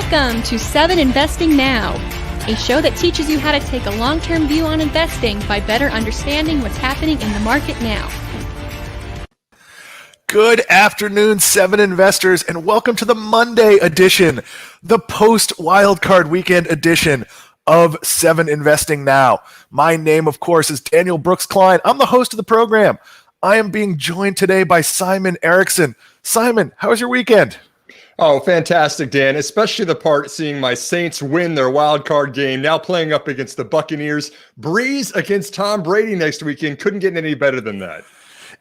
Welcome to 7 Investing Now, a show that teaches you how to take a long-term view on investing by better understanding what's happening in the market now. Good afternoon, 7 investors, and welcome to the Monday edition, the post-wildcard weekend edition of 7 Investing Now. My name, of course, is Daniel Brooks Klein. I'm the host of the program. I am being joined today by Simon Erickson. Simon, how was your weekend? Oh, fantastic, Dan, especially the part seeing my Saints win their wild card game, now playing up against the Buccaneers. Breeze against Tom Brady next weekend. Couldn't get any better than that.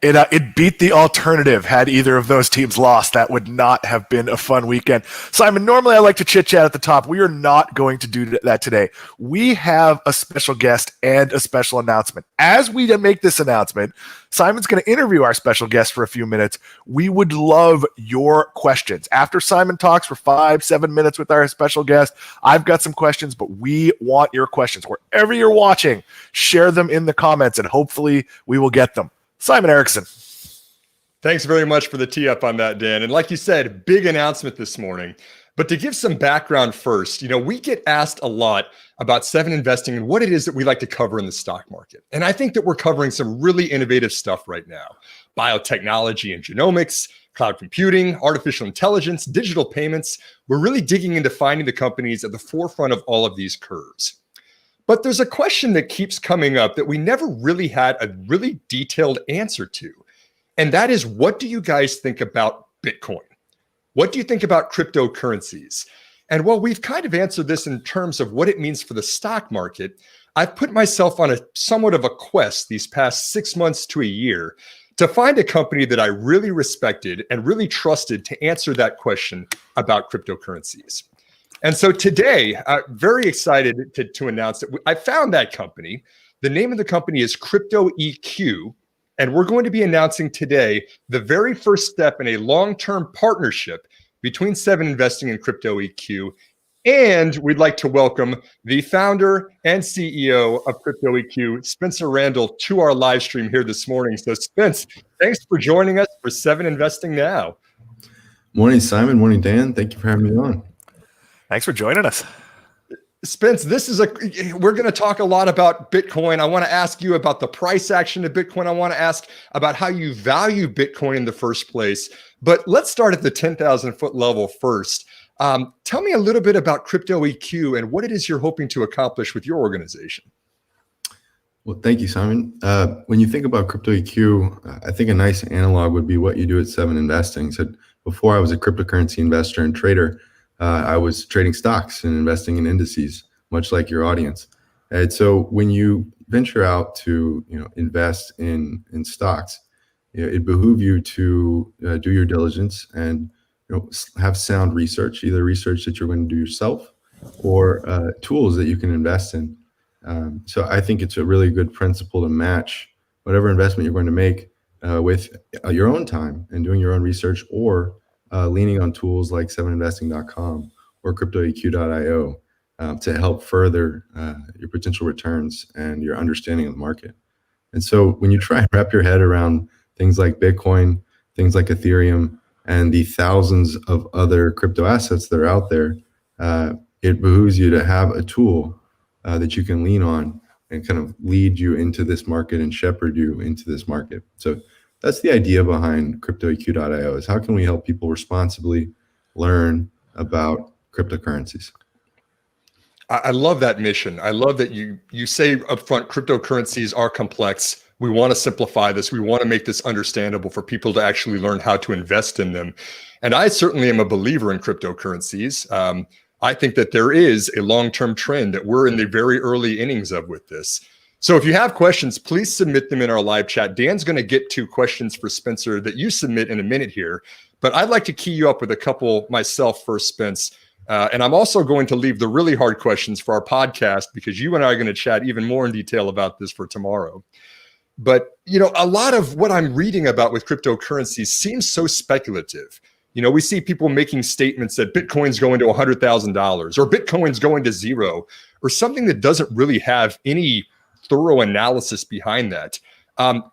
It beat the alternative. Had either of those teams lost, that would not have been a fun weekend. Simon, normally I like to chit-chat at the top. We are not going to do that today. We have a special guest and a special announcement. As we make this announcement, Simon's going to interview our special guest for a few minutes. We would love your questions. After Simon talks for 5-7 minutes with our special guest, I've got some questions, but we want your questions. Wherever you're watching, share them in the comments, and hopefully we will get them. Simon Erickson. Thanks very much for the tee up on that, Dan. And like you said, big announcement this morning. But to give some background first, we get asked a lot about 7 Investing and what it is that we like to cover in the stock market. And I think that we're covering some really innovative stuff right now. Biotechnology and genomics, cloud computing, artificial intelligence, digital payments. We're really digging into finding the companies at the forefront of all of these curves. But there's a question that keeps coming up that we never really had a really detailed answer to. And that is, what do you guys think about Bitcoin? What do you think about cryptocurrencies? And while we've kind of answered this in terms of what it means for the stock market, I've put myself on a somewhat of a quest these past 6 months to a year to find a company that I really respected and really trusted to answer that question about cryptocurrencies. And so today, I'm very excited to announce that I found that company. The name of the company is CryptoEQ, and we're going to be announcing today the very first step in a long-term partnership between 7 Investing and CryptoEQ. And we'd like to welcome the founder and CEO of CryptoEQ, Spencer Randall, to our live stream here this morning. So Spence, thanks for joining us for 7 Investing Now. Morning, Simon. Morning, Dan. Thank you for having me on. Thanks for joining us. Spence, we're going to talk a lot about Bitcoin. I want to ask you about the price action of Bitcoin. I want to ask about how you value Bitcoin in the first place. But let's start at the 10,000 foot level first. Tell me a little bit about CryptoEQ and what it is you're hoping to accomplish with your organization. Well, thank you, Simon. When you think about CryptoEQ, I think a nice analog would be what you do at 7 Investing. So before I was a cryptocurrency investor and trader, I was trading stocks and investing in indices, much like your audience. And so when you venture out to invest in stocks, it behooves you to do your diligence and have sound research, either research that you're going to do yourself or tools that you can invest in. So I think it's a really good principle to match whatever investment you're going to make with your own time and doing your own research, or leaning on tools like 7investing.com or cryptoeq.io to help further your potential returns and your understanding of the market. And so when you try and wrap your head around things like Bitcoin, things like Ethereum, and the thousands of other crypto assets that are out there, it behooves you to have a tool that you can lean on and kind of lead you into this market and shepherd you into this market. So that's the idea behind cryptoeq.io, is how can we help people responsibly learn about cryptocurrencies? I love that mission. I love that you say upfront, cryptocurrencies are complex. We want to simplify this. We want to make this understandable for people to actually learn how to invest in them. And I certainly am a believer in cryptocurrencies. I think that there is a long-term trend that we're in the very early innings of with this. So if you have questions, please submit them in our live chat. Dan's going to get to questions for Spencer that you submit in a minute here, but I'd like to key you up with a couple myself first, Spence. And I'm also going to leave the really hard questions for our podcast, because you and I are going to chat even more in detail about this for tomorrow. But, a lot of what I'm reading about with cryptocurrencies seems so speculative. We see people making statements that Bitcoin's going to $100,000 or Bitcoin's going to zero, or something that doesn't really have any thorough analysis behind that.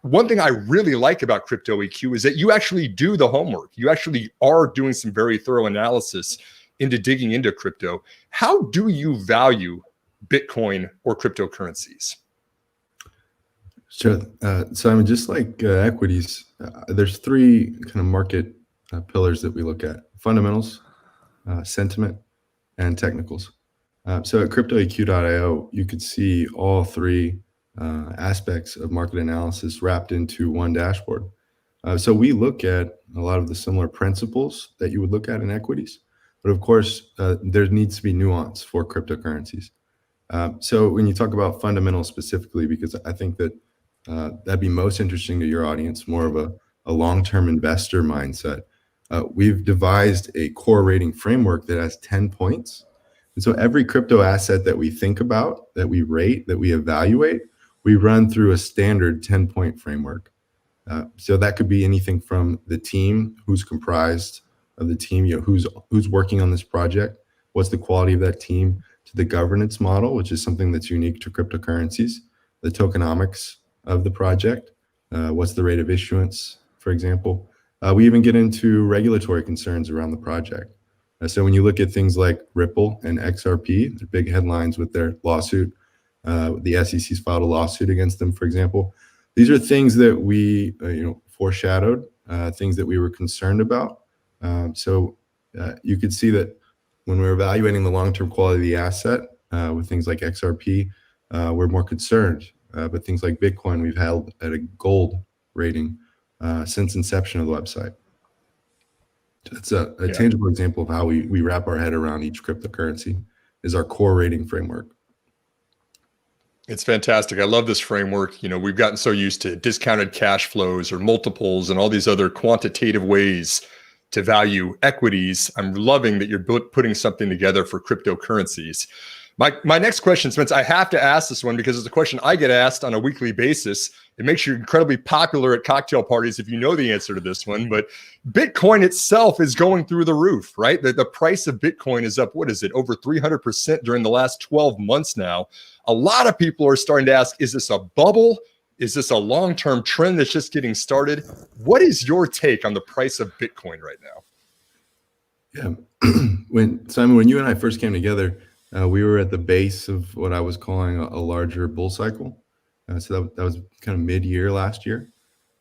One thing I really like about CryptoEQ is that you actually do the homework. You actually are doing some very thorough analysis into digging into crypto, how do you value Bitcoin or cryptocurrencies? Sure. Simon, just like equities, there's three kind of market pillars that we look at: fundamentals, sentiment, and technicals. So at cryptoeq.io, you could see all three aspects of market analysis wrapped into one dashboard. So we look at a lot of the similar principles that you would look at in equities, but of course, there needs to be nuance for cryptocurrencies. So when you talk about fundamentals specifically, because I think that that'd be most interesting to your audience, more of a long-term investor mindset. We've devised a core rating framework that has 10 points. And so every crypto asset that we think about, that we rate, that we evaluate, we run through a standard 10-point framework. So that could be anything from the team, who's comprised of the team, who's working on this project, what's the quality of that team, to the governance model, which is something that's unique to cryptocurrencies, the tokenomics of the project, what's the rate of issuance, for example. We even get into regulatory concerns around the project. So when you look at things like Ripple and XRP, they're big headlines with their lawsuit. The SEC's filed a lawsuit against them, for example. These are things that we foreshadowed, things that we were concerned about. So you could see that when we're evaluating the long-term quality of the asset with things like XRP, we're more concerned. But things like Bitcoin, we've held at a gold rating since inception of the website. It's a tangible example of how we wrap our head around each cryptocurrency is our core rating framework. It's fantastic. I love this framework. We've gotten so used to discounted cash flows or multiples and all these other quantitative ways to value equities. I'm loving that you're putting something together for cryptocurrencies. My next question, Spence, I have to ask this one because it's a question I get asked on a weekly basis. It makes you incredibly popular at cocktail parties if you know the answer to this one. But Bitcoin itself is going through the roof, right? The price of Bitcoin is up, what is it, over 300% during the last 12 months now. A lot of people are starting to ask, is this a bubble? Is this a long-term trend that's just getting started? What is your take on the price of Bitcoin right now? Yeah, when you and I first came together, we were at the base of what I was calling a larger bull cycle. So that was kind of mid-year last year.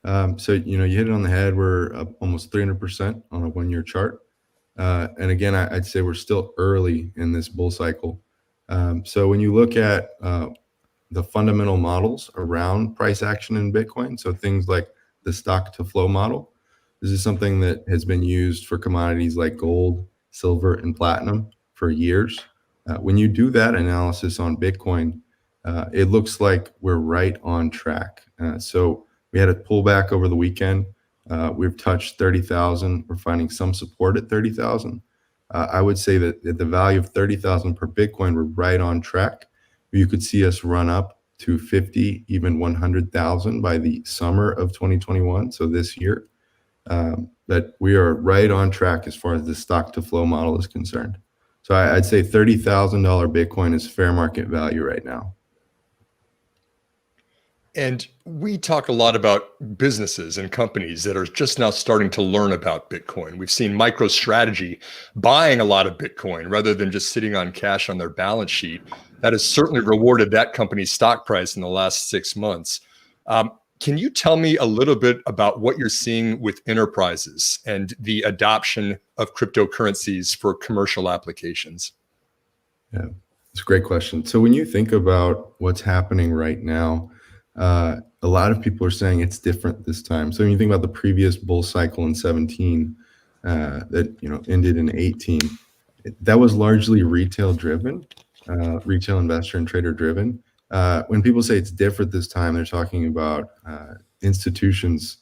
So, you hit it on the head. We're up almost 300% on a one-year chart. And again, I'd say we're still early in this bull cycle. So when you look at the fundamental models around price action in Bitcoin, so things like the stock to flow model, this is something that has been used for commodities like gold, silver, and platinum for years. When you do that analysis on Bitcoin, it looks like we're right on track. So we had a pullback over the weekend. We've touched 30,000. We're finding some support at 30,000. I would say that at the value of 30,000 per Bitcoin, we're right on track. You could see us run up to 50, even 100,000 by the summer of 2021. So this year, but we are right on track as far as the stock to flow model is concerned. So I'd say $30,000 Bitcoin is fair market value right now. And we talk a lot about businesses and companies that are just now starting to learn about Bitcoin. We've seen MicroStrategy buying a lot of Bitcoin rather than just sitting on cash on their balance sheet. That has certainly rewarded that company's stock price in the last 6 months. Can you tell me a little bit about what you're seeing with enterprises and the adoption of cryptocurrencies for commercial applications? Yeah, it's a great question. So when you think about what's happening right now, a lot of people are saying it's different this time. So when you think about the previous bull cycle in 17 that ended in 18, that was largely retail driven, retail investor and trader driven. When people say it's different this time, they're talking about institutions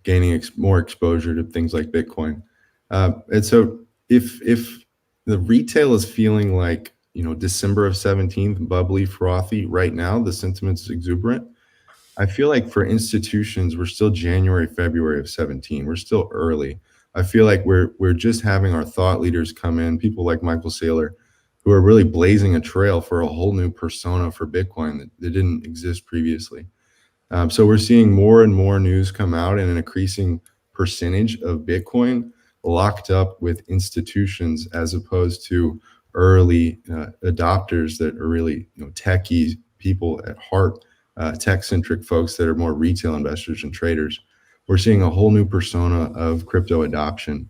gaining more exposure to things like Bitcoin. And so if the retail is feeling like December of 17, bubbly, frothy, right now the sentiment's exuberant, I feel like for institutions, we're still January, February of 17. We're still early. I feel like we're just having our thought leaders come in, people like Michael Saylor, who are really blazing a trail for a whole new persona for Bitcoin that didn't exist previously. So we're seeing more and more news come out, and an increasing percentage of Bitcoin locked up with institutions as opposed to early adopters that are really techie people at heart, tech-centric folks that are more retail investors and traders. We're seeing a whole new persona of crypto adoption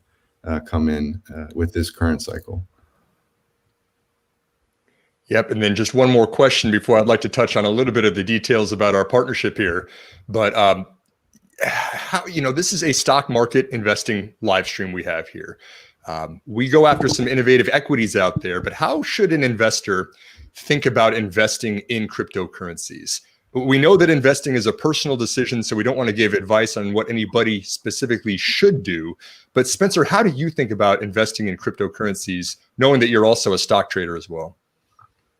come in with this current cycle. Yep. And then just one more question before I'd like to touch on a little bit of the details about our partnership here. But how, this is a stock market investing live stream we have here. We go after some innovative equities out there, but how should an investor think about investing in cryptocurrencies? We know that investing is a personal decision, so we don't want to give advice on what anybody specifically should do. But Spencer, how do you think about investing in cryptocurrencies, knowing that you're also a stock trader as well?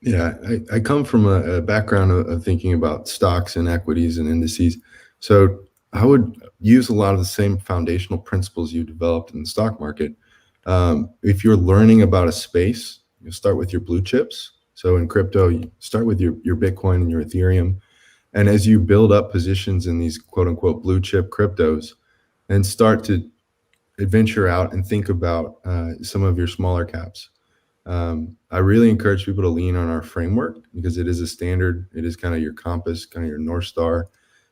Yeah, I come from a background of thinking about stocks and equities and indices. So I would use a lot of the same foundational principles you developed in the stock market. If you're learning about a space, you start with your blue chips. So in crypto, you start with your Bitcoin and your Ethereum. And as you build up positions in these quote unquote blue chip cryptos, and start to adventure out and think about some of your smaller caps. I really encourage people to lean on our framework because it is a standard. It is kind of your compass, kind of your North Star.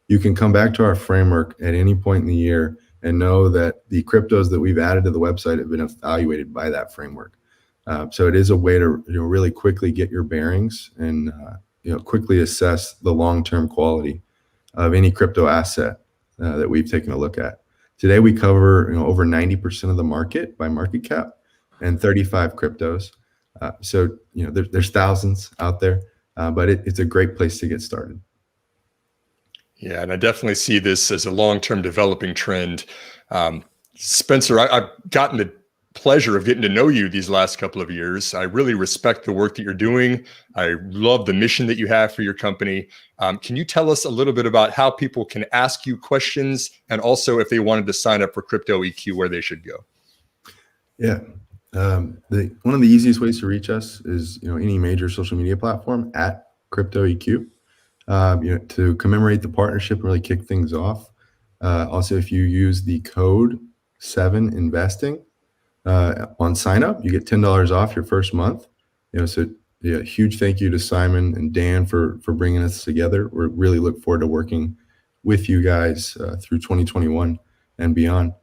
You can come back to our framework at any point in the year and know that the cryptos that we've added to the website have been evaluated by that framework. So it is a way to really quickly get your bearings and quickly assess the long-term quality of any crypto asset that we've taken a look at. Today we cover over 90% of the market by market cap and 35 cryptos. So there's thousands out there, but it's a great place to get started. Yeah, and I definitely see this as a long-term developing trend. Spencer, I've gotten the pleasure of getting to know you these last couple of years. I really respect the work that you're doing. I love the mission that you have for your company. Can you tell us a little bit about how people can ask you questions, and also if they wanted to sign up for Crypto EQ, where they should go? Yeah. One of the easiest ways to reach us is any major social media platform at Crypto EQ. To commemorate the partnership and really kick things off. Also, if you use the code 7investing on sign up, you get $10 off your first month. So huge thank you to Simon and Dan for bringing us together. We really look forward to working with you guys through 2021 and beyond.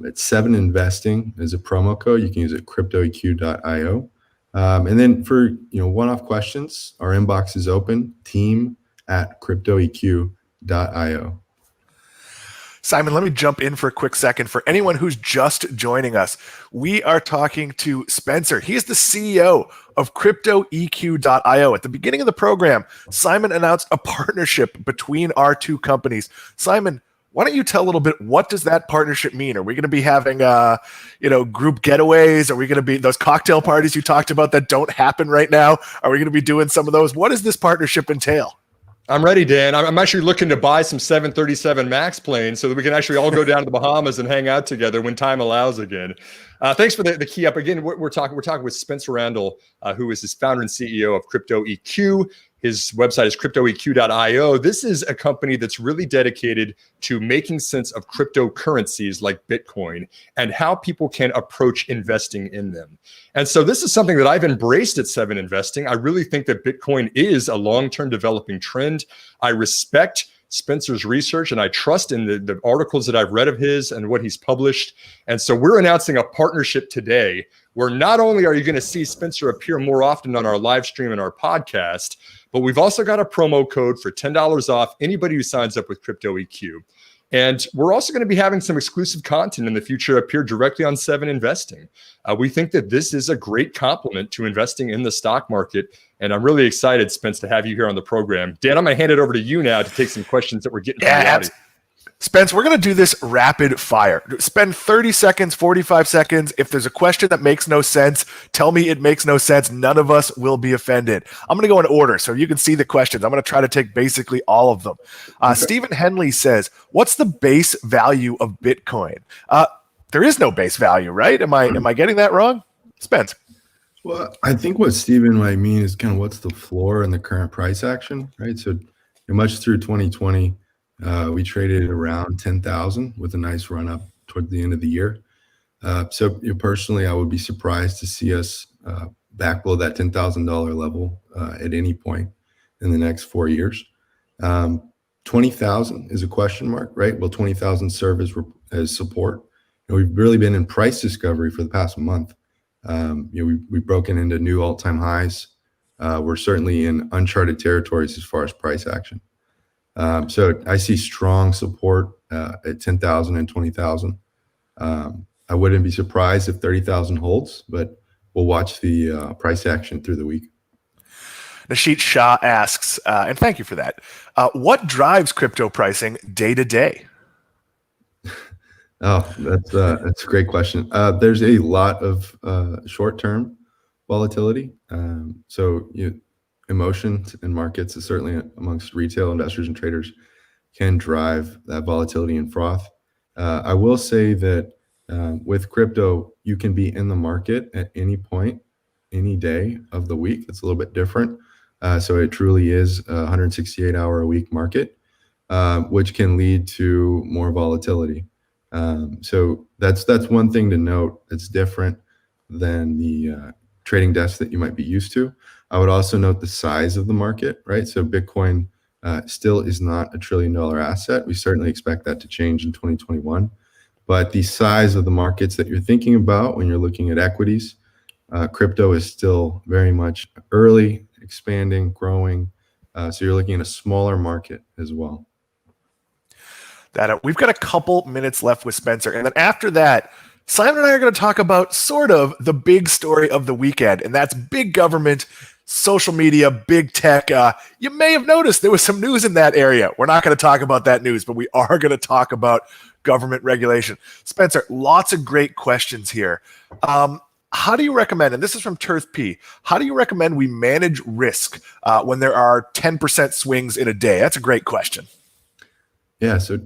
It's 7investing is a promo code. You can use it cryptoeq.io. And then for one-off questions, our inbox is open, team@cryptoeq.io. Simon, let me jump in for a quick second. For anyone who's just joining us, we are talking to Spencer. He is the CEO of cryptoeq.io. At the beginning of the program, Simon announced a partnership between our two companies. Simon, why don't you tell a little bit, what does that partnership mean? Are we going to be having, group getaways? Are we going to be those cocktail parties you talked about that don't happen right now? Are we going to be doing some of those? What does this partnership entail? I'm ready, Dan. I'm actually looking to buy some 737 MAX planes so that we can actually all go down to the Bahamas and hang out together when time allows again. Thanks for the key up. Again, we're talking with Spencer Randall, who is his founder and CEO of Crypto EQ. His website is cryptoeq.io. This is a company that's really dedicated to making sense of cryptocurrencies like Bitcoin and how people can approach investing in them. And so this is something that I've embraced at 7investing. I really think that Bitcoin is a long-term developing trend. I respect Spencer's research and I trust in the articles that I've read of his and what he's published. And so we're announcing a partnership today where not only are you going to see Spencer appear more often on our live stream and our podcast, but we've also got a promo code for $10 off anybody who signs up with Crypto EQ. And we're also going to be having some exclusive content in the future appear directly on 7investing. We think that this is a great complement to investing in the stock market. And I'm really excited, Spence, to have you here on the program. Dan, I'm going to hand it over to you now to take some questions that we're getting from the audience. Spence, we're going to do this rapid fire. Spend 30 seconds, 45 seconds. If there's a question that makes no sense, tell me it makes no sense. None of us will be offended. I'm going to go in order so you can see the questions. I'm going to try to take basically all of them. Okay. Stephen Henley says, what's the base value of Bitcoin? There is no base value, right? Am I getting that wrong? Spence. Well, I think what Stephen might mean is kind of what's the floor in the current price action, right? So much through 2020, we traded around 10,000 with a nice run up toward the end of the year. Personally, I would be surprised to see us back below that $10,000 level at any point in the next 4 years. 20,000 is a question mark, right? Will 20,000 serve as support? We've really been in price discovery for the past month. We've broken into new all-time highs. We're certainly in uncharted territories as far as price action. So I see strong support at 10,000 and 20,000. I wouldn't be surprised if 30,000 holds, but we'll watch the price action through the week. Nashit Shah asks, and thank you for that, what drives crypto pricing day to day? Oh, that's a great question. There's a lot of short-term volatility. Emotions in markets is certainly amongst retail investors and traders can drive that volatility and froth. I will say that with crypto, you can be in the market at any point, any day of the week. It's a little bit different. So it truly is a 168-hour-a-week market, which can lead to more volatility. So that's one thing to note. It's different than the trading desk that you might be used to. I would also note the size of the market, right? So Bitcoin still is not $1 trillion asset. We certainly expect that to change in 2021. But the size of the markets that you're thinking about when you're looking at equities, crypto is still very much early, expanding, growing. So you're looking at a smaller market as well. We've got a couple minutes left with Spencer. And then after that, Simon and I are going to talk about sort of the big story of the weekend, and that's big government, social media, big tech. You may have noticed there was some news in that area. We're not going to talk about that news, but we are going to talk about government regulation. Spencer, lots of great questions here. How do you recommend, and this is from Turth P, how do you recommend we manage risk when there are 10% swings in a day? That's a great question. Yeah, so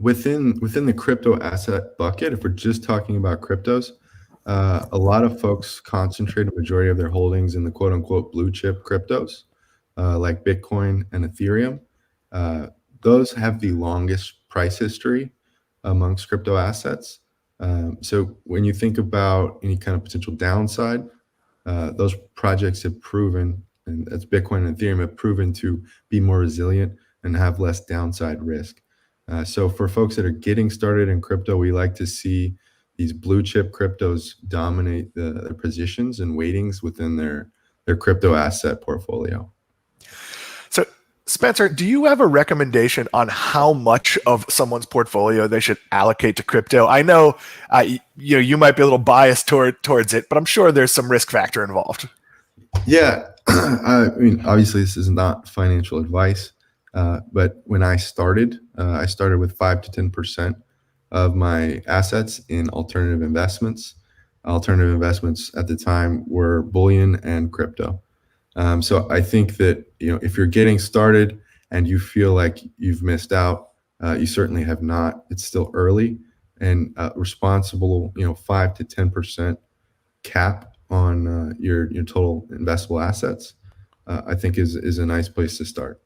within the crypto asset bucket, if we're just talking about cryptos, a lot of folks concentrate a majority of their holdings in the quote unquote blue chip cryptos, like Bitcoin and Ethereum. Those have the longest price history amongst crypto assets. So when you think about any kind of potential downside, those projects have proven, and that's Bitcoin and Ethereum, have proven to be more resilient and have less downside risk. So for folks that are getting started in crypto, we like to see these blue chip cryptos dominate their positions and weightings within their crypto asset portfolio. So Spencer, do you have a recommendation on how much of someone's portfolio they should allocate to crypto? I know you might be a little biased towards it, but I'm sure there's some risk factor involved. Yeah, I mean, obviously this is not financial advice. But when I started with 5 to 10% of my assets in alternative investments. Alternative investments at the time were bullion and crypto. So I think that if you're getting started and you feel like you've missed out, you certainly have not. It's still early, and responsible 5 to 10% cap on your total investable assets, I think is a nice place to start.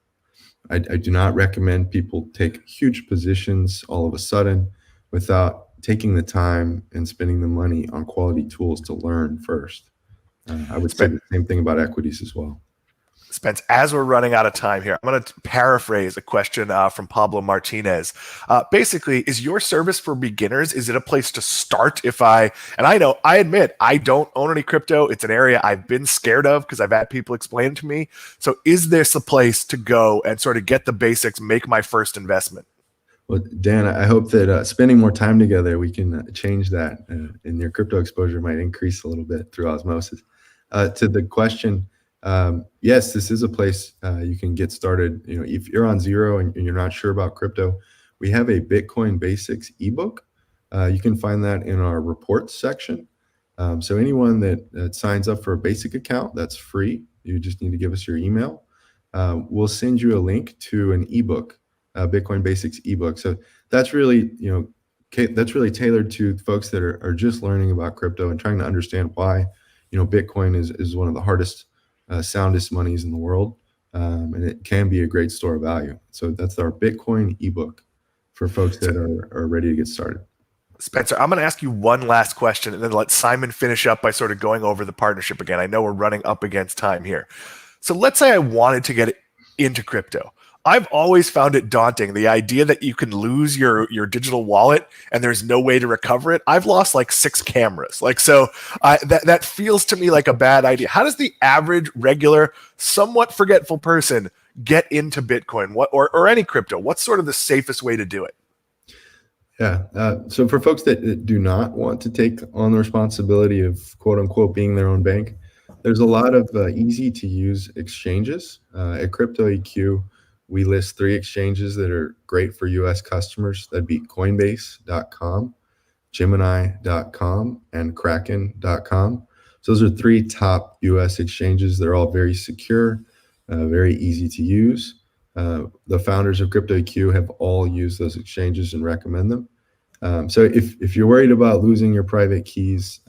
I do not recommend people take huge positions all of a sudden without taking the time and spending the money on quality tools to learn first. I would say the same thing about equities as well. Spence, as we're running out of time here, I'm going to paraphrase a question from Pablo Martinez. Basically, is your service for beginners, is it a place to start and I admit, I don't own any crypto. It's an area I've been scared of because I've had people explain it to me. So is this a place to go and sort of get the basics, make my first investment? Well, Dan, I hope that spending more time together, we can change that and your crypto exposure might increase a little bit through osmosis. To the question, yes, this is a place you can get started. If you're on zero and you're not sure about crypto, we have a Bitcoin Basics ebook. You can find that in our reports section. So anyone that signs up for a basic account, that's free. You just need to give us your email. We'll send you a link to an ebook, Bitcoin Basics ebook. So that's really tailored to folks that are just learning about crypto and trying to understand why Bitcoin is one of the hardest, soundest monies in the world, and it can be a great store of value. So that's our Bitcoin ebook for folks that are ready to get started. Spencer, I'm going to ask you one last question and then let Simon finish up by sort of going over the partnership again. I know we're running up against time here. So let's say I wanted to get into crypto. I've always found it daunting, the idea that you can lose your digital wallet and there's no way to recover it. I've lost like 6 cameras. That feels to me like a bad idea. How does the average, regular, somewhat forgetful person get into Bitcoin or any crypto? What's sort of the safest way to do it? Yeah. So for folks that do not want to take on the responsibility of quote unquote being their own bank, there's a lot of easy to use exchanges. At CryptoEQ, we list 3 exchanges that are great for US customers. That'd be Coinbase.com, Gemini.com, and Kraken.com. So those are 3 top US exchanges. They're all very secure, very easy to use. The founders of CryptoEQ have all used those exchanges and recommend them. So if you're worried about losing your private keys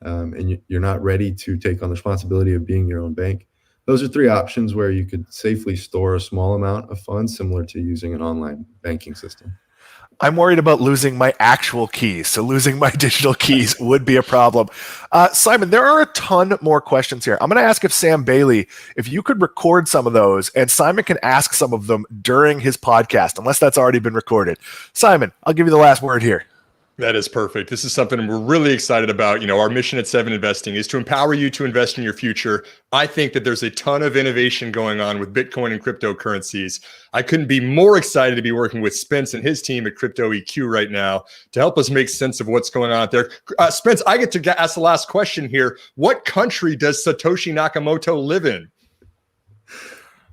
and you're not ready to take on the responsibility of being your own bank, those are 3 options where you could safely store a small amount of funds, similar to using an online banking system. I'm worried about losing my actual keys. So losing my digital keys would be a problem. Simon, there are a ton more questions here. I'm going to ask if Sam Bailey, if you could record some of those and Simon can ask some of them during his podcast, unless that's already been recorded. Simon, I'll give you the last word here. That is perfect. This is something we're really excited about. Our mission at 7 Investing is to empower you to invest in your future. I think that there's a ton of innovation going on with Bitcoin and cryptocurrencies. I couldn't be more excited to be working with Spence and his team at CryptoEQ right now to help us make sense of what's going on out there. Spence, I get to ask the last question here. What country does Satoshi Nakamoto live in?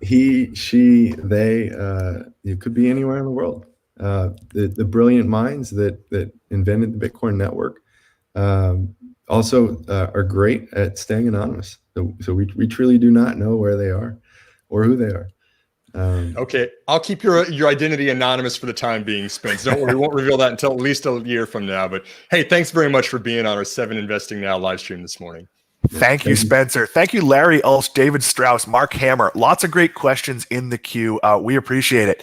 He, she, they, it could be anywhere in the world. The brilliant minds that invented the Bitcoin network also are great at staying anonymous. So we truly do not know where they are or who they are. Okay, I'll keep your identity anonymous for the time being, Spence. Don't worry, we won't reveal that until at least a year from now. But hey, thanks very much for being on our 7 Investing Now live stream this morning. Thank you, Spencer. Thank you, Larry Ulsh, David Strauss, Mark Hammer. Lots of great questions in the queue. We appreciate it.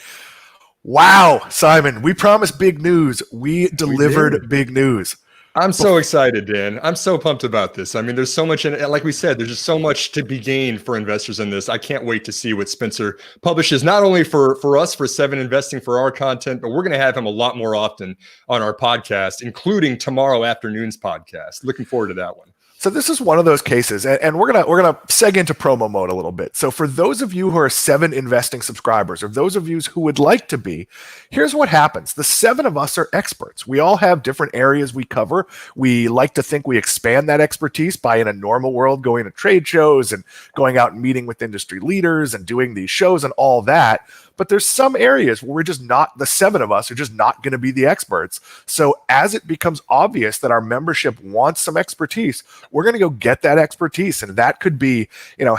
Wow, Simon, we promised big news. We delivered big news. I'm so excited, Dan. I'm so pumped about this. I mean, there's so much in it. Like we said, there's just so much to be gained for investors in this. I can't wait to see what Spencer publishes, not only for us, for 7 Investing, for our content, but we're going to have him a lot more often on our podcast, including tomorrow afternoon's podcast. Looking forward to that one. So this is one of those cases, and we're gonna seg into promo mode a little bit. So for those of you who are 7 Investing subscribers, or those of you who would like to be, here's what happens. The 7 of us are experts. We all have different areas we cover. We like to think we expand that expertise by, in a normal world, going to trade shows and going out and meeting with industry leaders and doing these shows and all that. But there's some areas where we're just not, the 7 of us are just not going to be the experts. So as it becomes obvious that our membership wants some expertise, we're going to go get that expertise. And that could be,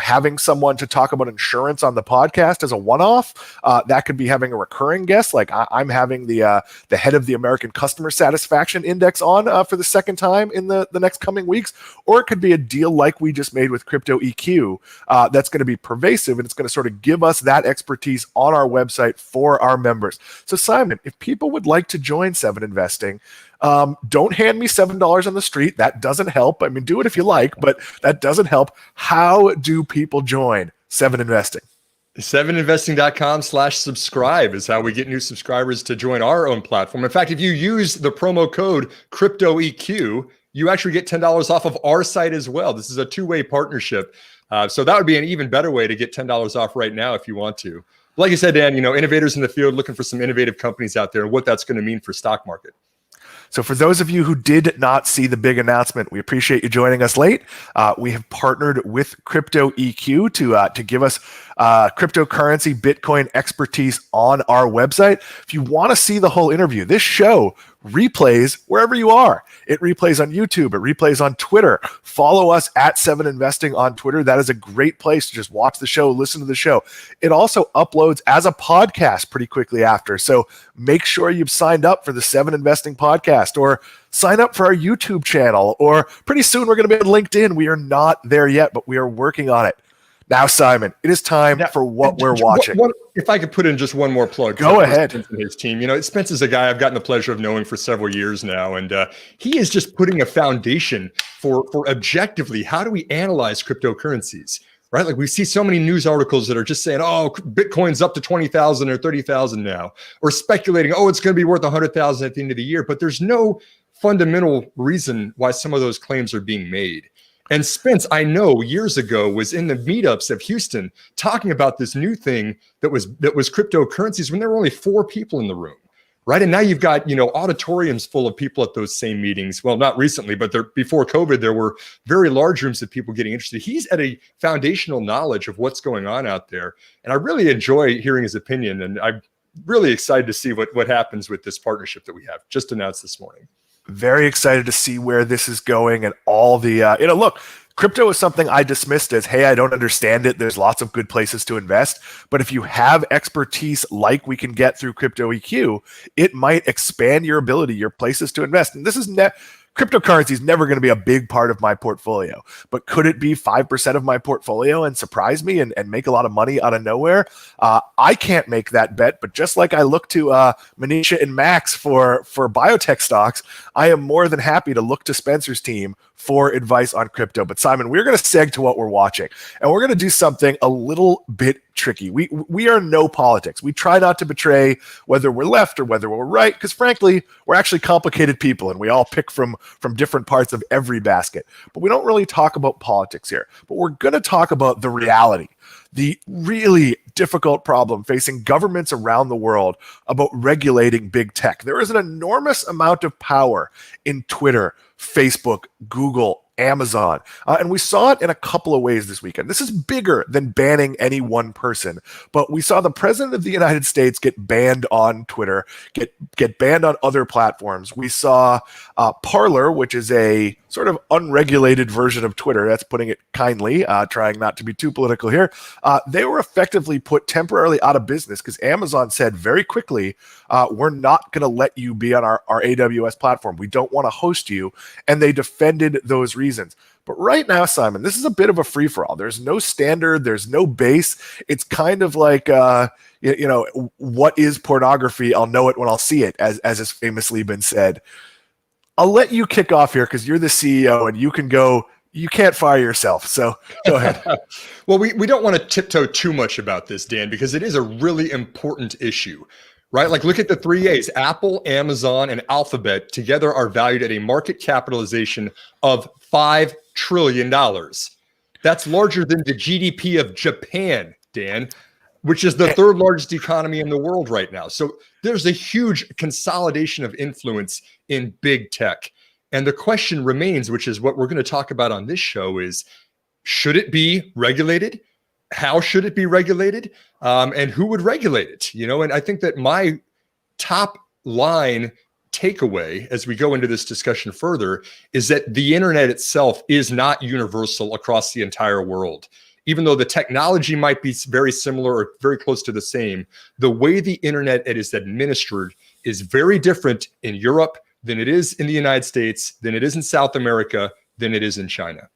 having someone to talk about insurance on the podcast as a one-off. That could be having a recurring guest. Like I'm having the head of the American Customer Satisfaction Index on for the second time in the next coming weeks. Or it could be a deal like we just made with CryptoEQ that's going to be pervasive, and it's going to sort of give us that expertise on our website for our members. So Simon, if people would like to join 7 Investing, don't hand me $7 on the street. That doesn't help. I mean, do it if you like, but that doesn't help. How do people join 7 Investing? 7investing.com/subscribe is how we get new subscribers to join our own platform. In fact, if you use the promo code CryptoEQ, you actually get $10 off of our site as well. This is a 2-way partnership. So that would be an even better way to get $10 off right now if you want to. Like you said, Dan, innovators in the field looking for some innovative companies out there and what that's going to mean for stock market. So for those of you who did not see the big announcement, we appreciate you joining us late. We have partnered with CryptoEQ to give us cryptocurrency Bitcoin expertise on our website. If you want to see the whole interview, this show replays wherever you are. It replays on YouTube. It replays on Twitter. Follow us at 7 Investing on Twitter. That is a great place to just watch the show, listen to the show. It also uploads as a podcast pretty quickly after. So make sure you've signed up for the 7 Investing podcast, or sign up for our YouTube channel, or pretty soon we're going to be on LinkedIn. We are not there yet, but we are working on it. Now, Simon, it is time for what we're watching. If I could put in just one more plug. Go ahead. Spence and his team. Spence is a guy I've gotten the pleasure of knowing for several years now, and he is just putting a foundation for objectively, how do we analyze cryptocurrencies, right? Like we see so many news articles that are just saying, oh, Bitcoin's up to 20,000 or 30,000 now, or speculating, oh, it's going to be worth 100,000 at the end of the year. But there's no fundamental reason why some of those claims are being made. And Spence, I know years ago, was in the meetups of Houston talking about this new thing that was cryptocurrencies when there were only 4 people in the room, right? And now you've got, auditoriums full of people at those same meetings. Well, not recently, but before COVID, there were very large rooms of people getting interested. He's at a foundational knowledge of what's going on out there. And I really enjoy hearing his opinion. And I'm really excited to see what happens with this partnership that we have just announced this morning. Very excited to see where this is going and all the, look, crypto is something I dismissed as, hey, I don't understand it. There's lots of good places to invest. But if you have expertise like we can get through Crypto EQ, it might expand your ability, your places to invest. And this is cryptocurrency is never going to be a big part of my portfolio, but could it be 5% of my portfolio and surprise me and make a lot of money out of nowhere? I can't make that bet, but just like I look to Manisha and Max for biotech stocks, I am more than happy to look to Spencer's team for advice on crypto. But Simon, we're going to seg to what we're watching, and we're going to do something a little bit tricky. We are no politics. We try not to betray whether we're left or whether we're right, because frankly, we're actually complicated people, and we all pick from different parts of every basket. But we don't really talk about politics here. But we're going to talk about the reality, the really difficult problem facing governments around the world about regulating big tech. There is an enormous amount of power in Twitter, Facebook, Google, Amazon. And we saw it in a couple of ways this weekend. This is bigger than banning any one person, but we saw the president of the United States get banned on Twitter, get banned on other platforms. We saw Parler, which is a sort of unregulated version of Twitter, that's putting it kindly, trying not to be too political here. They were effectively put temporarily out of business because Amazon said very quickly, we're not going to let you be on our AWS platform. We don't want to host you. And they defended those reasons. But right now, Simon, this is a bit of a free-for-all. There's no standard. There's no base. It's kind of like, what is pornography? I'll know it when I'll see it, as has famously been said. I'll let you kick off here because you're the CEO and you can go. You can't fire yourself. So go ahead. Well, we don't want to tiptoe too much about this, Dan, because it is a really important issue. Right? Like look at the 3 A's, Apple, Amazon, and Alphabet together are valued at a market capitalization of $5 trillion. That's larger than the GDP of Japan, Dan, which is the 3rd largest economy in the world right now. So there's a huge consolidation of influence in big tech. And the question remains, which is what we're going to talk about on this show, is should it be regulated? How should it be regulated? And who would regulate it? And I think that my top line takeaway as we go into this discussion further is that the internet itself is not universal across the entire world. Even though the technology might be very similar or very close to the same, the way the internet is administered is very different in Europe than it is in the United States, than it is in South America, than it is in China.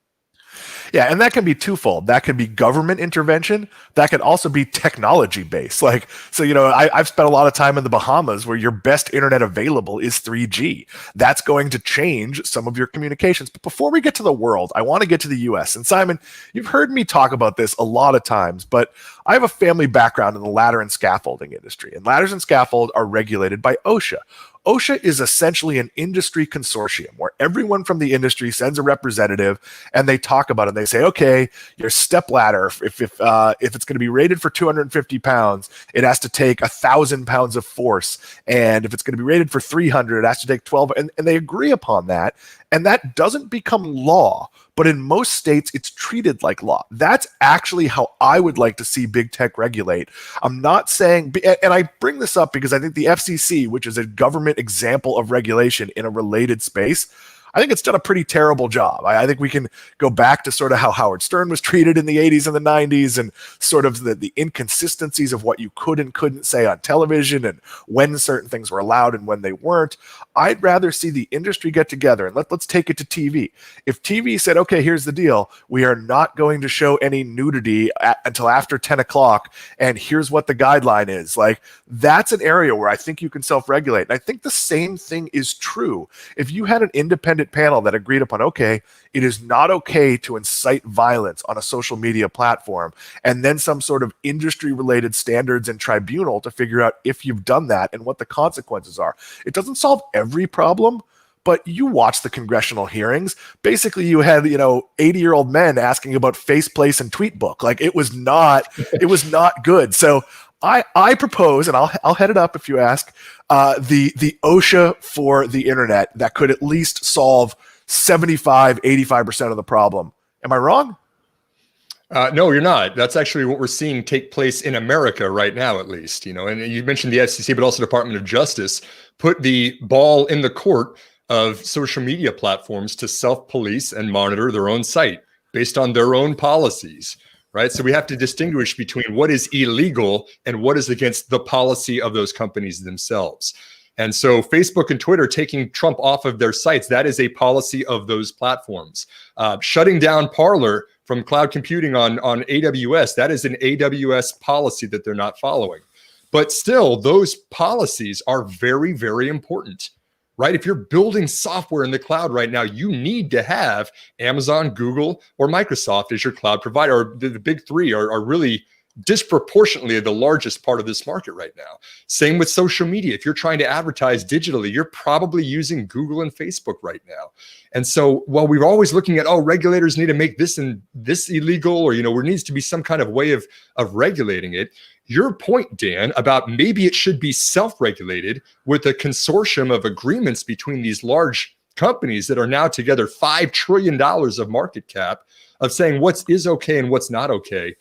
Yeah, and that can be twofold. That can be government intervention. That can also be technology based. I've spent a lot of time in the Bahamas where your best internet available is 3G. That's going to change some of your communications. But before we get to the world, I want to get to the US. And Simon, you've heard me talk about this a lot of times, but I have a family background in the ladder and scaffolding industry, and ladders and scaffold are regulated by OSHA. OSHA is essentially an industry consortium where everyone from the industry sends a representative and they talk about it. They say, okay, your step ladder, if it's going to be rated for 250 pounds, it has to take 1,000 pounds of force. And if it's going to be rated for 300, it has to take 12. And they agree upon that. And that doesn't become law, but in most states, it's treated like law. That's actually how I would like to see big tech regulate. I'm not saying, and I bring this up because I think the FCC, which is a government example of regulation in a related space, I think it's done a pretty terrible job. I think we can go back to sort of how Howard Stern was treated in the 80s and the 90s, and sort of the inconsistencies of what you could and couldn't say on television, and when certain things were allowed and when they weren't. I'd rather see the industry get together, and let's take it to TV. If TV said, okay, here's the deal, we are not going to show any nudity until after 10 o'clock, and here's what the guideline is. Like, that's an area where I think you can self-regulate. And I think the same thing is true if you had an independent panel that agreed upon, okay, it is not okay to incite violence on a social media platform, and then some sort of industry-related standards and tribunal to figure out if you've done that and what the consequences are. It doesn't solve every problem, but you watch the congressional hearings. Basically, you had 80-year-old men asking about Faceplace and Tweetbook. Like, it was not good. So I propose, and I'll head it up if you ask, the OSHA for the internet that could at least solve 75-85% of the problem. Am I wrong? No, you're not. That's actually what we're seeing take place in America right now, at least. And you mentioned the FCC, but also Department of Justice put the ball in the court of social media platforms to self-police and monitor their own site based on their own policies, right? So we have to distinguish between what is illegal and what is against the policy of those companies themselves. And so Facebook and Twitter taking Trump off of their sites, that is a policy of those platforms. Shutting down Parler from cloud computing on AWS, that is an AWS policy that they're not following. But still, those policies are very, very important, right? If you're building software in the cloud right now, you need to have Amazon, Google, or Microsoft as your cloud provider. Or the big three are really disproportionately the largest part of this market right now. Same with social media. If you're trying to advertise digitally, you're probably using Google and Facebook right now. And so while we're always looking at, regulators need to make this and this illegal, or, there needs to be some kind of way of regulating it, your point, Dan, about maybe it should be self-regulated with a consortium of agreements between these large companies that are now together $5 trillion of market cap, of saying what is okay and what's not okay.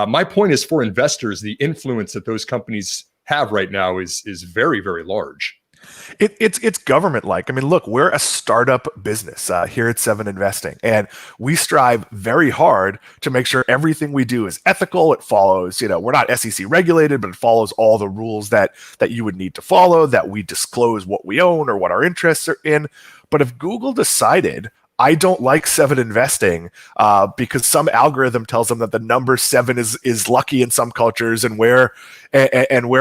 My point is, for investors, the influence that those companies have right now is very, very large. It's government-like. I mean, look, we're a startup business here at Seven Investing, and we strive very hard to make sure everything we do is ethical. It follows, we're not SEC regulated, but it follows all the rules that you would need to follow, that we disclose what we own or what our interests are in. But if Google decided, I don't like Seven Investing because some algorithm tells them that the number 7 is lucky in some cultures, and we're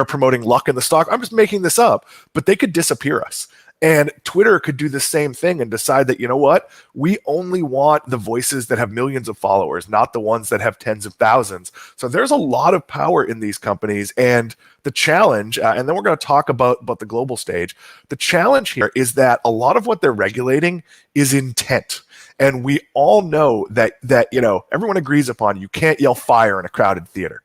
promoting luck in the stock. I'm just making this up, but they could disappear us. And Twitter could do the same thing and decide that, what, we only want the voices that have millions of followers, not the ones that have tens of thousands. So there's a lot of power in these companies. And the challenge, and then we're going to talk about the global stage, the challenge here is that a lot of what they're regulating is intent. And we all know that everyone agrees upon you can't yell fire in a crowded theater.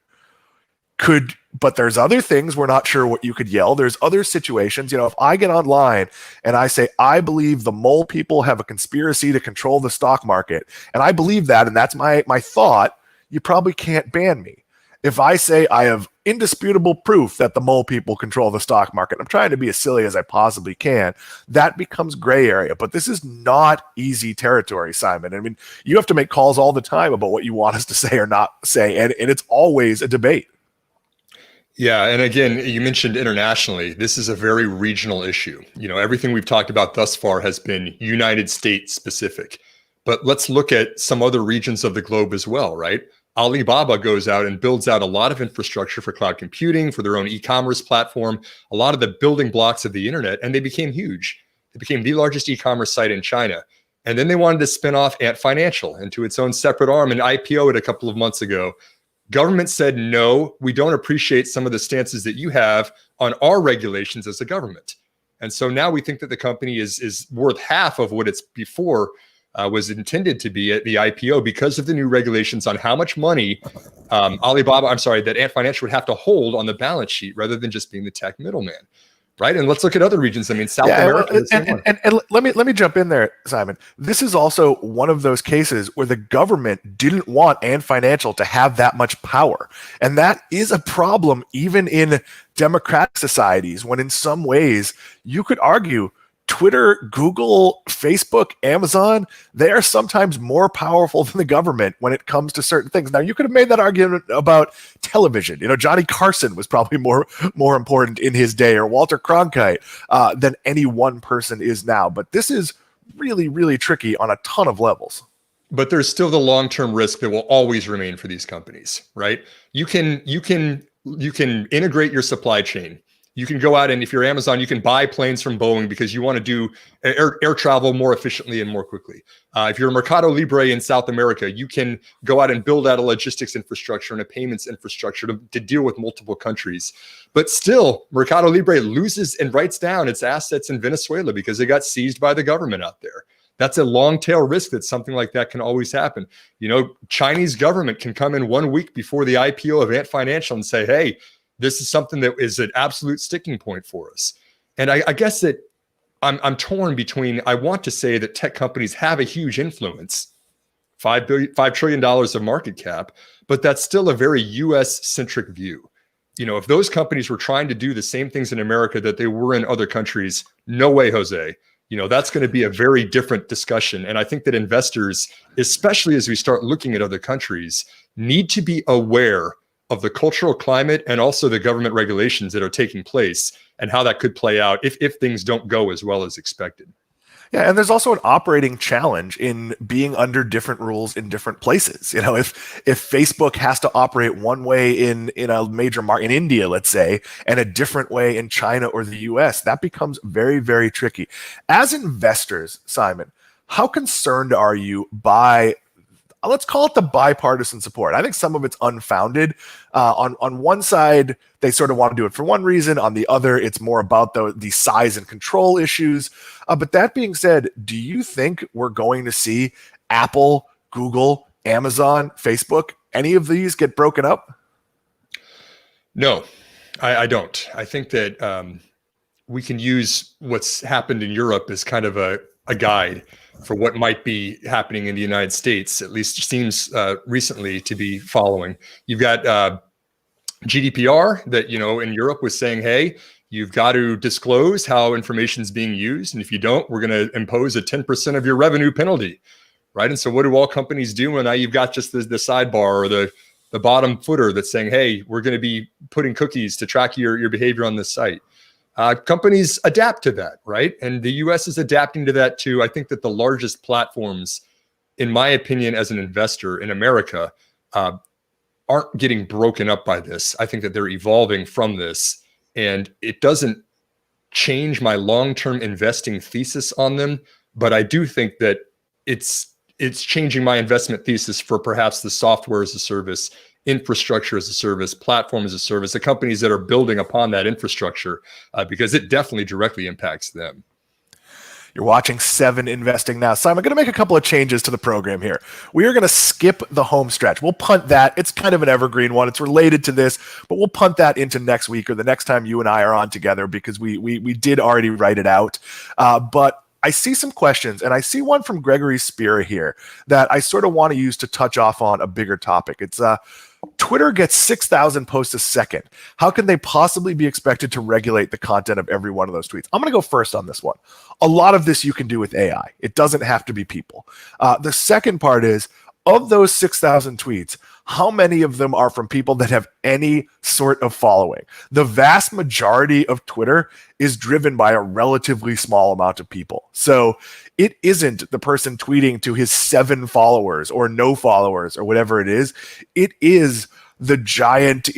But there's other things we're not sure what you could yell. There's other situations. If I get online and I say, I believe the mole people have a conspiracy to control the stock market, and I believe that, and that's my thought, you probably can't ban me. If I say I have indisputable proof that the mole people control the stock market, I'm trying to be as silly as I possibly can, that becomes gray area. But this is not easy territory, Simon. I mean, you have to make calls all the time about what you want us to say or not say, and it's always a debate. Yeah. And again, you mentioned internationally, this is a very regional issue. Everything we've talked about thus far has been United States specific, but let's look at some other regions of the globe as well, right? Alibaba goes out and builds out a lot of infrastructure for cloud computing, for their own e-commerce platform, a lot of the building blocks of the internet, and they became huge. They became the largest e-commerce site in China. And then they wanted to spin off Ant Financial into its own separate arm and IPO it a couple of months ago. Government said, no, we don't appreciate some of the stances that you have on our regulations as a government. And so now we think that the company is worth half of what it's before was intended to be at the IPO because of the new regulations on how much money that Ant Financial would have to hold on the balance sheet rather than just being the tech middleman. Right. And let's look at other regions. I mean, South America. And let me jump in there, Simon. This is also one of those cases where the government didn't want Ant Financial to have that much power. And that is a problem even in democratic societies, when in some ways you could argue Twitter, Google, Facebook, Amazon, they are sometimes more powerful than the government when it comes to certain things. Now, you could have made that argument about television. Johnny Carson was probably more important in his day, or Walter Cronkite, than any one person is now. But this is really, really tricky on a ton of levels. But there's still the long-term risk that will always remain for these companies, right? You can integrate your supply chain. You can go out and, if you're Amazon, you can buy planes from Boeing because you want to do air travel more efficiently and more quickly. If you're Mercado Libre in South America, you can go out and build out a logistics infrastructure and a payments infrastructure to deal with multiple countries. But still, Mercado Libre loses and writes down its assets in Venezuela because they got seized by the government out there. That's a long tail risk that something like that can always happen. Chinese government can come in 1 week before the IPO of Ant Financial and say, hey, this is something that is an absolute sticking point for us. And I guess that I'm torn between, I want to say that tech companies have a huge influence, $5 trillion of market cap, but that's still a very US centric view. If those companies were trying to do the same things in America that they were in other countries, no way, Jose. That's going to be a very different discussion. And I think that investors, especially as we start looking at other countries, need to be aware of the cultural climate and also the government regulations that are taking place and how that could play out if things don't go as well as expected. Yeah, and there's also an operating challenge in being under different rules in different places. If Facebook has to operate one way in a major market, in India, let's say, and a different way in China or the US, that becomes very, very tricky. As investors, Simon, how concerned are you by, let's call it, the bipartisan support? I think some of it's unfounded. On one side, they sort of want to do it for one reason. On the other, it's more about the size and control issues. But that being said, do you think we're going to see Apple, Google, Amazon, Facebook, any of these get broken up? No, I don't. I think that we can use what's happened in Europe as kind of a guide for what might be happening in the United States, at least seems recently to be following. You've got GDPR that, in Europe was saying, hey, you've got to disclose how information is being used. And if you don't, we're going to impose a 10% of your revenue penalty, right? And so what do all companies do? And now you've got just the sidebar or the bottom footer that's saying, hey, we're going to be putting cookies to track your behavior on this site. Companies adapt to that, right? And the US is adapting to that too. I think that the largest platforms, in my opinion, as an investor in America, aren't getting broken up by this. I think that they're evolving from this, and it doesn't change my long-term investing thesis on them. But I do think that it's changing my investment thesis for perhaps the software as a service, infrastructure as a service, platform as a service, the companies that are building upon that infrastructure, because it definitely directly impacts them. You're watching 7 Investing Now. Simon, I'm going to make a couple of changes to the program here. We are going to skip the home stretch. We'll punt that. It's kind of an evergreen one. It's related to this, but we'll punt that into next week or the next time you and I are on together, because we did already write it out. But I see some questions, and I see one from Gregory Spira here that I sort of want to use to touch off on a bigger topic. It's Twitter gets 6,000 posts a second. How can they possibly be expected to regulate the content of every one of those tweets? I'm going to go first on this one. A lot of this you can do with AI. It doesn't have to be people. The second part is, of those 6,000 tweets, how many of them are from people that have any sort of following? The vast majority of Twitter is driven by a relatively small amount of people. So it isn't the person tweeting to his 7 followers or no followers or whatever it is. It is the giant,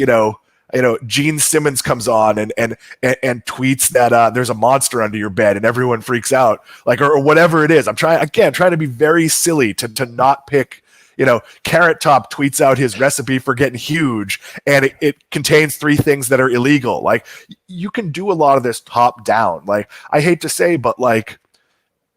Gene Simmons comes on and tweets that there's a monster under your bed and everyone freaks out, or whatever it is. I'm trying to be very silly to not pick. Carrot Top tweets out his recipe for getting huge, and it contains 3 things that are illegal. You can do a lot of this top down. I hate to say, but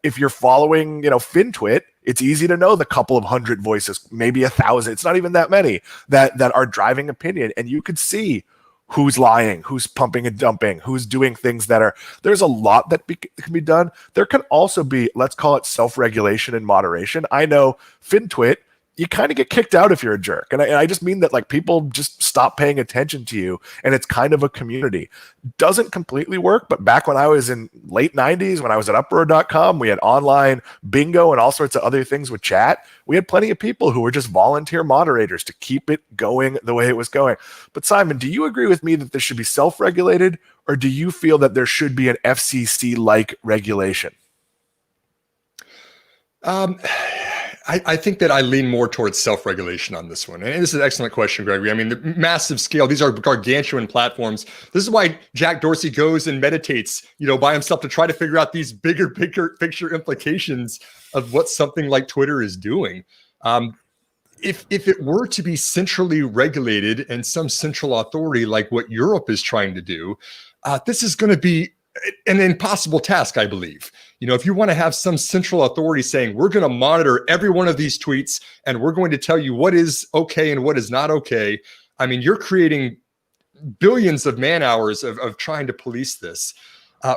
if you're following, FinTwit, it's easy to know the couple of 100 voices, maybe 1,000. It's not even that many that are driving opinion, and you could see who's lying, who's pumping and dumping, who's doing things there's a lot that can be done. There can also be, let's call it self-regulation and moderation. I know FinTwit you kind of get kicked out if you're a jerk. And I just mean that like people just stop paying attention to you, and it's kind of a community. Doesn't completely work, but back when I was in late 90s, when I was at uproar.com, we had online bingo and all sorts of other things with chat. We had plenty of people who were just volunteer moderators to keep it going the way it was going. But Simon, do you agree with me that this should be self-regulated, or do you feel that there should be an FCC-like regulation? I think that I lean more towards self-regulation on this one. And this is an excellent question, Gregory. I mean, the massive scale, these are gargantuan platforms. This is why Jack Dorsey goes and meditates, by himself to try to figure out these bigger picture implications of what something like Twitter is doing. If it were to be centrally regulated and some central authority like what Europe is trying to do, this is going to be an impossible task, I believe. If you want to have some central authority saying, we're going to monitor every one of these tweets and we're going to tell you what is okay and what is not okay. I mean, you're creating billions of man hours of trying to police this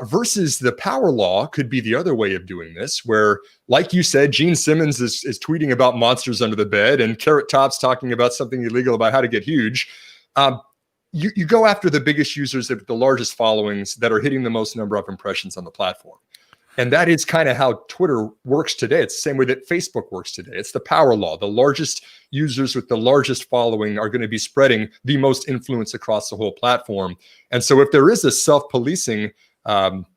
versus the power law could be the other way of doing this, where, like you said, Gene Simmons is tweeting about monsters under the bed and Carrot Top's talking about something illegal about how to get huge. You go after the biggest users of the largest followings that are hitting the most number of impressions on the platform. And that is kind of how Twitter works today. It's the same way that Facebook works today. It's the power law. The largest users with the largest following are going to be spreading the most influence across the whole platform. And so if there is a self-policing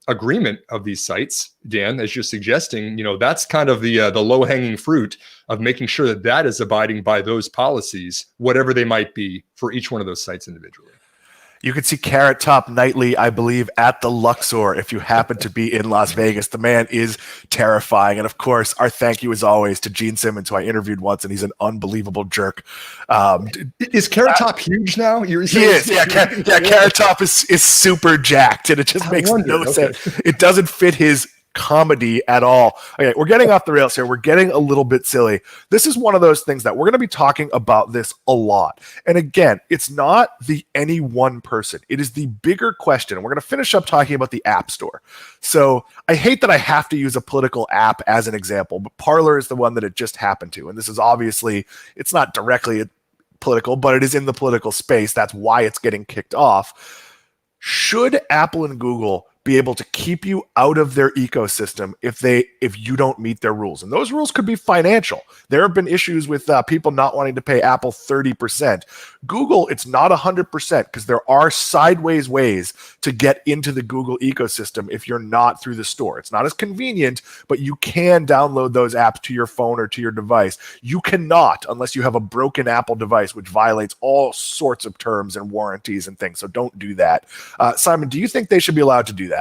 agreement of these sites, Dan, as you're suggesting, that's kind of the low-hanging fruit of making sure that that is abiding by those policies, whatever they might be for each one of those sites individually. You can see Carrot Top nightly, I believe, at the Luxor if you happen to be in Las Vegas. The man is terrifying. And of course, our thank you as always to Gene Simmons, who I interviewed once, and he's an unbelievable jerk. Is Carrot Top huge now? He is. Yeah, Carrot Top is super jacked, and it just makes no sense. It doesn't fit his comedy at all. Okay, we're getting off the rails here. We're getting a little bit silly. This is one of those things that we're going to be talking about this a lot. And again, it's not the any one person. It is the bigger question. And we're going to finish up talking about the App Store. So I hate that I have to use a political app as an example, but Parler is the one that it just happened to. And this is obviously, it's not directly political, but it is in the political space. That's why it's getting kicked off. Should Apple and Google be able to keep you out of their ecosystem if you don't meet their rules? And those rules could be financial. There have been issues with people not wanting to pay Apple 30%. Google, it's not 100% because there are sideways ways to get into the Google ecosystem if you're not through the store. It's not as convenient, but you can download those apps to your phone or to your device. You cannot unless you have a broken Apple device, which violates all sorts of terms and warranties and things. So don't do that. Simon, do you think they should be allowed to do that?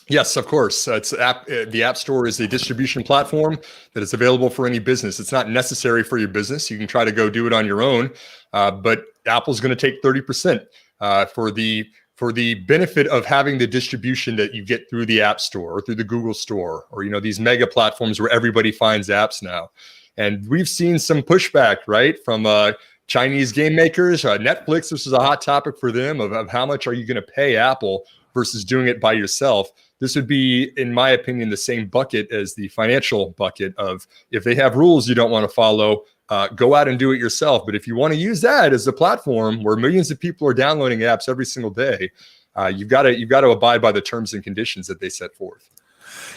Yes, of course. The App Store is a distribution platform that is available for any business. It's not necessary for your business. You can try to go do it on your own, but Apple's going to take 30% for the benefit of having the distribution that you get through the App Store or through the Google Store or these mega platforms where everybody finds apps now. And we've seen some pushback, right, from Chinese game makers. Netflix, this is a hot topic for them of how much are you going to pay Apple versus doing it by yourself. This would be, in my opinion, the same bucket as the financial bucket of if they have rules you don't want to follow, go out and do it yourself. But if you want to use that as a platform where millions of people are downloading apps every single day, you've got to abide by the terms and conditions that they set forth.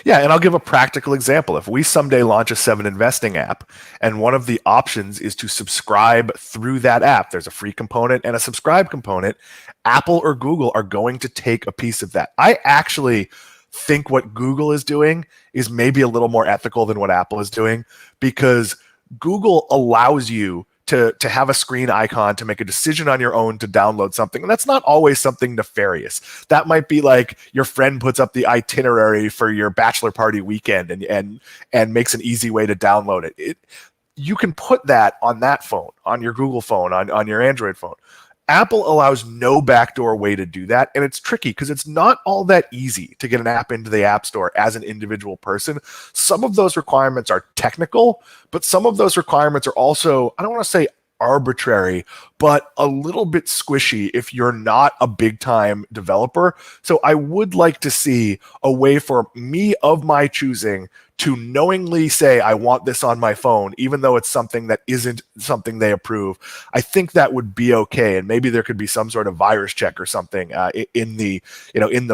Yeah, and I'll give a practical example. If we someday launch a 7 Investing app, and one of the options is to subscribe through that app, there's a free component and a subscribe component, Apple or Google are going to take a piece of that. I actually think what Google is doing is maybe a little more ethical than what Apple is doing, because Google allows you to have a screen icon to make a decision on your own to download something. And that's not always something nefarious. That might be like your friend puts up the itinerary for your bachelor party weekend and makes an easy way to download it. You can put that on that phone, on your Google phone, on your Android phone. Apple allows no backdoor way to do that, and it's tricky because it's not all that easy to get an app into the App Store as an individual person. Some of those requirements are technical, but some of those requirements are also, I don't want to say arbitrary, but a little bit squishy if you're not a big time developer. So I would like to see a way for me of my choosing to knowingly say, I want this on my phone, even though it's something that isn't something they approve. I think that would be okay. And maybe there could be some sort of virus check or something in the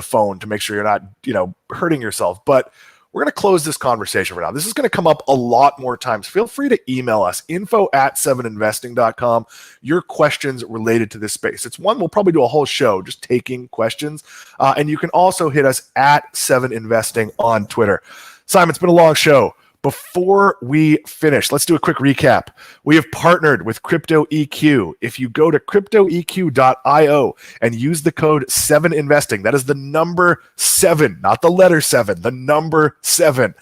phone to make sure you're not, hurting yourself. But we're going to close this conversation for now. This is going to come up a lot more times. Feel free to email us, info@7investing.com, your questions related to this space. It's one we'll probably do a whole show just taking questions. And you can also hit us at 7investing on Twitter. Simon, it's been a long show. Before we finish, let's do a quick recap. We have partnered with Crypto EQ. If you go to cryptoeq.io and use the code 7investing, that is the number 7, not the letter 7, the number 7,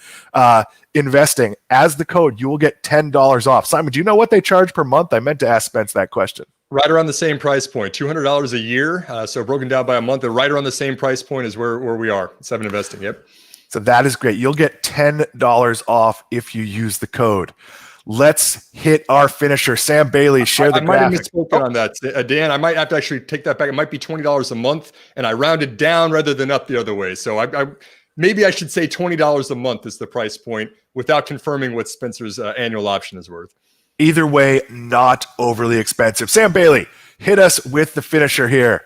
investing as the code, you will get $10 off. Simon, do you know what they charge per month? I meant to ask Spence that question. Right around the same price point, $200 a year. So broken down by a month, they're right around the same price point as where we are, 7 Investing. Yep. So that is great. You'll get $10 off if you use the code. Let's hit our finisher. Sam Bailey, share the graphic. I might have misspoken on that, Dan. I might have to actually take that back. It might be $20 a month, and I rounded down rather than up the other way. So maybe I should say $20 a month is the price point without confirming what Spencer's annual option is worth. Either way, not overly expensive. Sam Bailey, hit us with the finisher here.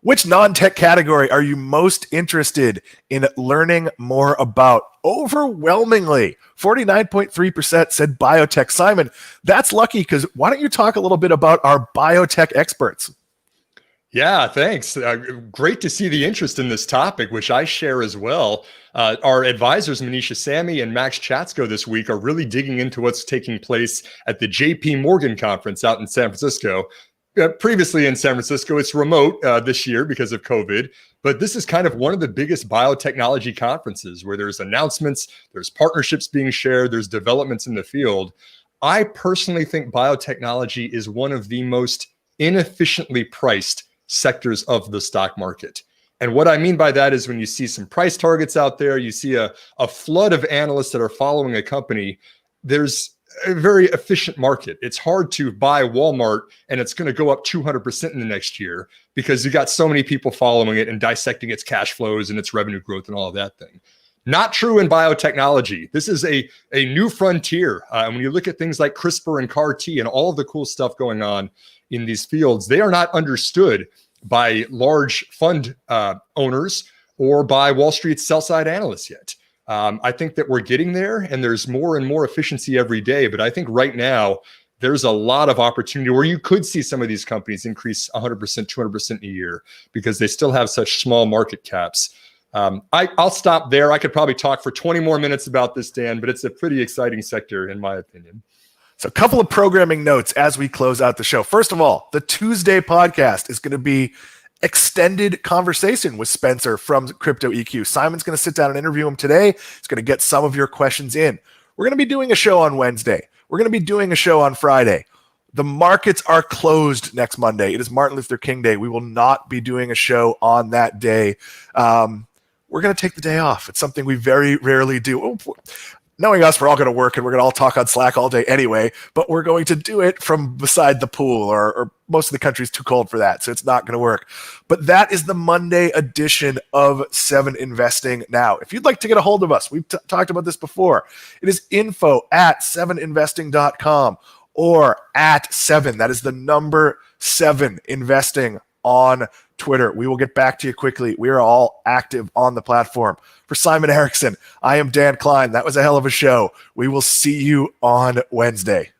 Which non-tech category are you most interested in learning more about? Overwhelmingly, 49.3% said biotech. Simon, that's lucky because why don't you talk a little bit about our biotech experts? Yeah, thanks. Great to see the interest in this topic, which I share as well. Our advisors, Manisha Samy and Max Chatsko this week, are really digging into what's taking place at the JP Morgan conference out in San Francisco. Previously in San Francisco, it's remote this year because of COVID, but this is kind of one of the biggest biotechnology conferences where there's announcements, there's partnerships being shared, there's developments in the field. I personally think biotechnology is one of the most inefficiently priced sectors of the stock market. And what I mean by that is when you see some price targets out there, you see a flood of analysts that are following a company, there's a very efficient market. It's hard to buy Walmart and it's going to go up 200% in the next year because you got so many people following it and dissecting its cash flows and its revenue growth and all of that thing. Not true in biotechnology. This is a new frontier. And when you look at things like CRISPR and CAR-T and all of the cool stuff going on in these fields, they are not understood by large fund owners or by Wall Street sell-side analysts yet. I think that we're getting there and there's more and more efficiency every day. But I think right now there's a lot of opportunity where you could see some of these companies increase 100%, 200% a year because they still have such small market caps. I'll stop there. I could probably talk for 20 more minutes about this, Dan, but it's a pretty exciting sector in my opinion. So a couple of programming notes as we close out the show. First of all, the Tuesday podcast is going to be extended conversation with Spencer from Crypto EQ. Simon's going to sit down and interview him today. He's going to get some of your questions in. We're going to be doing a show on Wednesday. We're going to be doing a show on Friday. The markets are closed next Monday. It is Martin Luther King Day. We will not be doing a show on that day. We're going to take the day off. It's something we very rarely do. Knowing us, we're all going to work and we're going to all talk on Slack all day anyway, but we're going to do it from beside the pool or most of the country's too cold for that, so it's not going to work. But that is the Monday edition of 7 Investing Now. If you'd like to get a hold of us, we've talked about this before. It is info@7investing.com or @7. That is the number 7 investing on Twitter. We will get back to you quickly. We are all active on the platform. For Simon Erickson, I am Dan Klein. That was a hell of a show. We will see you on Wednesday.